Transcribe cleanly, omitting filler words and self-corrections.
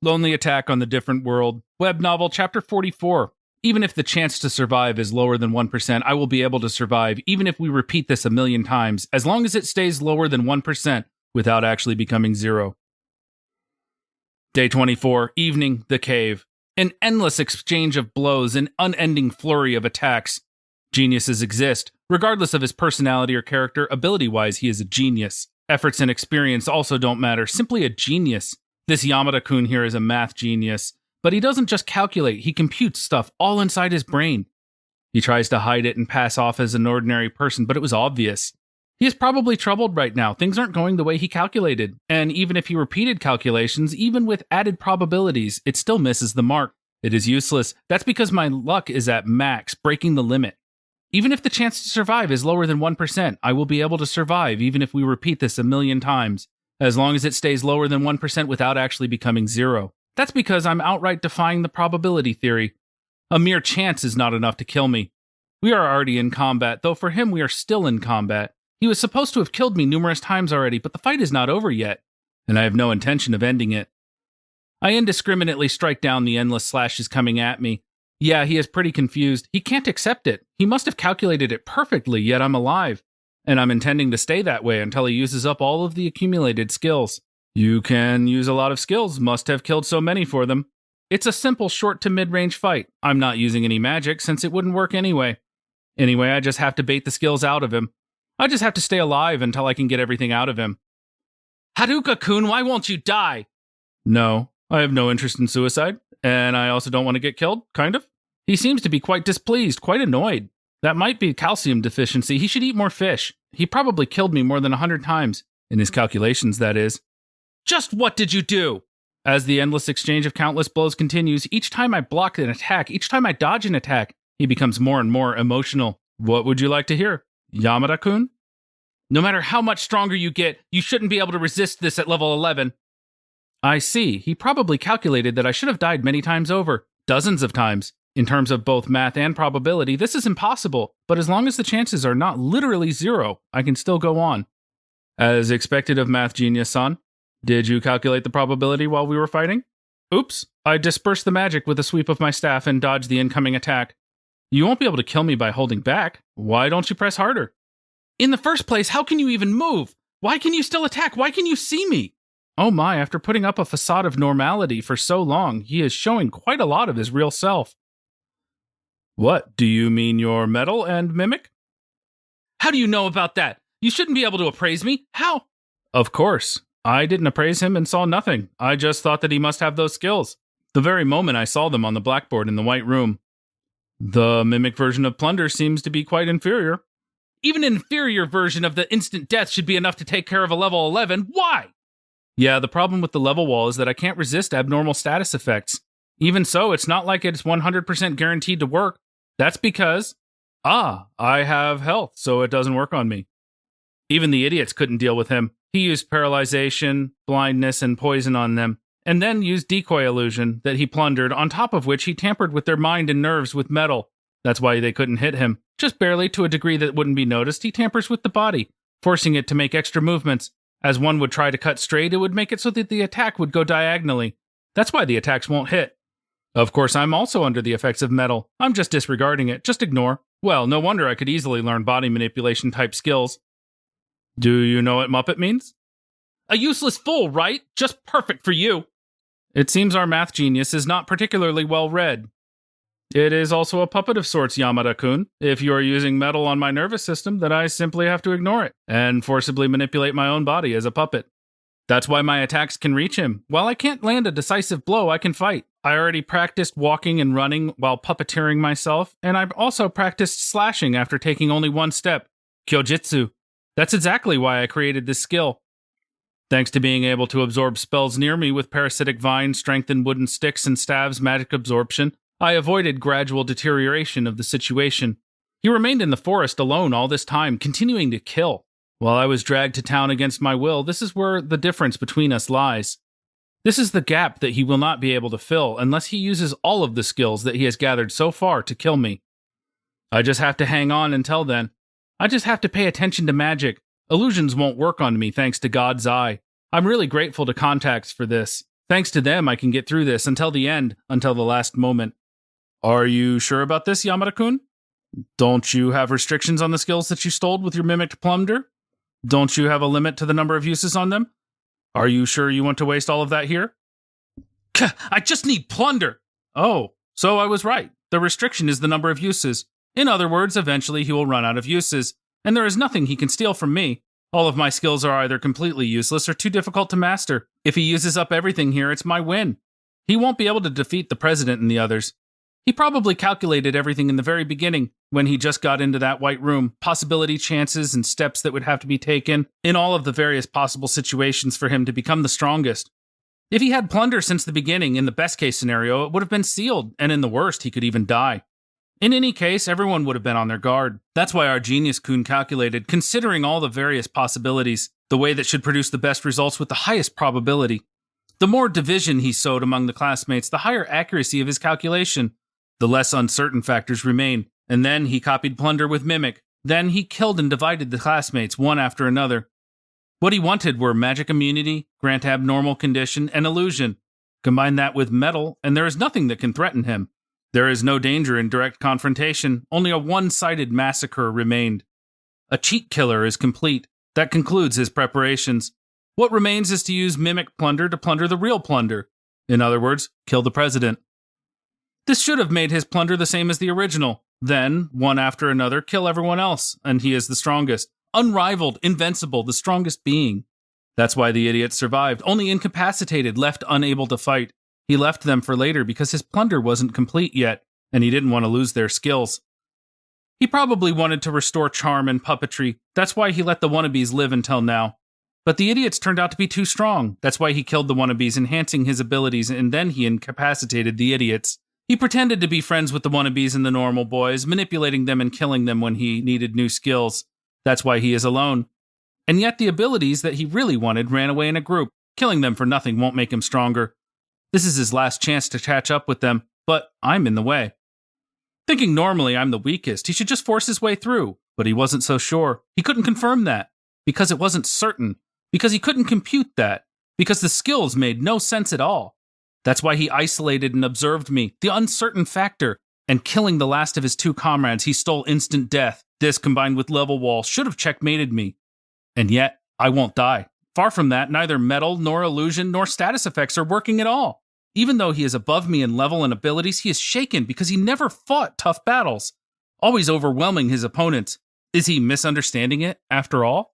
Lonely Attack on the Different World, web novel, chapter 44. Even if the chance to survive is lower than 1%, I will be able to survive, even if we repeat this a million times, as long as it stays lower than 1% without actually becoming 0. Day 24, evening, the cave. An endless exchange of blows, an unending flurry of attacks. Geniuses exist. Regardless of his personality or character, ability-wise, he is a genius. Efforts and experience also don't matter, simply a genius. This Yamada-kun here is a math genius. But he doesn't just calculate, he computes stuff all inside his brain. He tries to hide it and pass off as an ordinary person, but it was obvious. He is probably troubled right now. Things aren't going the way he calculated. And even if he repeated calculations, even with added probabilities, it still misses the mark. It is useless. That's because my luck is at max, breaking the limit. Even if the chance to survive is lower than 1%, I will be able to survive even if we repeat this a million times, as long as it stays lower than 1% without actually becoming 0. That's because I'm outright defying the probability theory. A mere chance is not enough to kill me. We are already in combat, though for him we are still in combat. He was supposed to have killed me numerous times already, but the fight is not over yet, and I have no intention of ending it. I indiscriminately strike down the endless slashes coming at me. Yeah, he is pretty confused. He can't accept it. He must have calculated it perfectly, yet I'm alive. And I'm intending to stay that way until he uses up all of the accumulated skills. You can use a lot of skills, must have killed so many for them. It's a simple short to mid-range fight. I'm not using any magic since it wouldn't work anyway. Anyway, I just have to bait the skills out of him. I just have to stay alive until I can get everything out of him. Haruka-kun, why won't you die? No, I have no interest in suicide, and I also don't want to get killed, kind of. He seems to be quite displeased, quite annoyed. That might be calcium deficiency. He should eat more fish. He probably killed me more than 100 times. In his calculations, that is. Just what did you do? As the endless exchange of countless blows continues, each time I block an attack, each time I dodge an attack, he becomes more and more emotional. What would you like to hear? Yamada-kun? No matter how much stronger you get, you shouldn't be able to resist this at level 11. I see. He probably calculated that I should have died many times over. Dozens of times. In terms of both math and probability, this is impossible, but as long as the chances are not literally 0, I can still go on. As expected of Math Genius-san, did you calculate the probability while we were fighting? Oops, I dispersed the magic with a sweep of my staff and dodged the incoming attack. You won't be able to kill me by holding back. Why don't you press harder? In the first place, how can you even move? Why can you still attack? Why can you see me? Oh my, after putting up a facade of normality for so long, he is showing quite a lot of his real self. What, do you mean your metal and mimic? How do you know about that? You shouldn't be able to appraise me. How? Of course. I didn't appraise him and saw nothing. I just thought that he must have those skills. The very moment I saw them on the blackboard in the white room. The mimic version of Plunder seems to be quite inferior. Even an inferior version of the instant death should be enough to take care of a level 11. Why? Yeah, the problem with the level wall is that I can't resist abnormal status effects. Even so, it's not like it's 100% guaranteed to work. That's because, I have health, so it doesn't work on me. Even the idiots couldn't deal with him. He used paralyzation, blindness, and poison on them, and then used decoy illusion that he plundered, on top of which he tampered with their mind and nerves with metal. That's why they couldn't hit him. Just barely, to a degree that wouldn't be noticed, he tampers with the body, forcing it to make extra movements. As one would try to cut straight, it would make it so that the attack would go diagonally. That's why the attacks won't hit. Of course, I'm also under the effects of metal. I'm just disregarding it. Just ignore. Well, no wonder I could easily learn body manipulation type skills. Do you know what Muppet means? A useless fool, right? Just perfect for you. It seems our math genius is not particularly well read. It is also a puppet of sorts, Yamada-kun. If you are using metal on my nervous system, then I simply have to ignore it and forcibly manipulate my own body as a puppet. That's why my attacks can reach him. While I can't land a decisive blow, I can fight. I already practiced walking and running while puppeteering myself, and I've also practiced slashing after taking only one step. Kyojitsu. That's exactly why I created this skill. Thanks to being able to absorb spells near me with parasitic vines, strengthened wooden sticks, and staves magic absorption, I avoided gradual deterioration of the situation. He remained in the forest alone all this time, continuing to kill. While I was dragged to town against my will, this is where the difference between us lies. This is the gap that he will not be able to fill unless he uses all of the skills that he has gathered so far to kill me. I just have to hang on until then. I just have to pay attention to magic. Illusions won't work on me thanks to God's eye. I'm really grateful to Contax for this. Thanks to them, I can get through this until the end, until the last moment. Are you sure about this, Yamada-kun? Don't you have restrictions on the skills that you stole with your mimicked plunder? Don't you have a limit to the number of uses on them? Are you sure you want to waste all of that here? I just need plunder! Oh, so I was right. The restriction is the number of uses. In other words, eventually he will run out of uses, and there is nothing he can steal from me. All of my skills are either completely useless or too difficult to master. If he uses up everything here, it's my win. He won't be able to defeat the president and the others. He probably calculated everything in the very beginning, when he just got into that white room, possibility, chances, and steps that would have to be taken in all of the various possible situations for him to become the strongest. If he had plunder since the beginning, in the best case scenario, it would have been sealed, and in the worst, he could even die. In any case, everyone would have been on their guard. That's why our genius-kun calculated, considering all the various possibilities, the way that should produce the best results with the highest probability. The more division he sowed among the classmates, the higher accuracy of his calculation. The less uncertain factors remain. And then he copied plunder with mimic. Then he killed and divided the classmates one after another. What he wanted were magic immunity, grant abnormal condition, and illusion. Combine that with metal, and there is nothing that can threaten him. There is no danger in direct confrontation, only a one-sided massacre remained. A cheat killer is complete. That concludes his preparations. What remains is to use mimic plunder to plunder the real plunder. In other words, kill the president. This should have made his plunder the same as the original. Then, one after another, kill everyone else, and he is the strongest. Unrivaled, invincible, the strongest being. That's why the idiot survived, only incapacitated, left unable to fight. He left them for later because his plunder wasn't complete yet, and he didn't want to lose their skills. He probably wanted to restore charm and puppetry. That's why he let the wannabes live until now. But the idiots turned out to be too strong. That's why he killed the wannabes, enhancing his abilities, and then he incapacitated the idiots. He pretended to be friends with the wannabes and the normal boys, manipulating them and killing them when he needed new skills. That's why he is alone. And yet the abilities that he really wanted ran away in a group. Killing them for nothing won't make him stronger. This is his last chance to catch up with them, but I'm in the way. Thinking normally I'm the weakest, he should just force his way through, but he wasn't so sure. He couldn't confirm that, because it wasn't certain, because he couldn't compute that, because the skills made no sense at all. That's why he isolated and observed me, the uncertain factor, and killing the last of his two comrades, he stole instant death. This, combined with level wall, should have checkmated me. And yet, I won't die. Far from that, neither metal, nor illusion, nor status effects are working at all. Even though he is above me in level and abilities, he is shaken because he never fought tough battles, always overwhelming his opponents. Is he misunderstanding it, after all?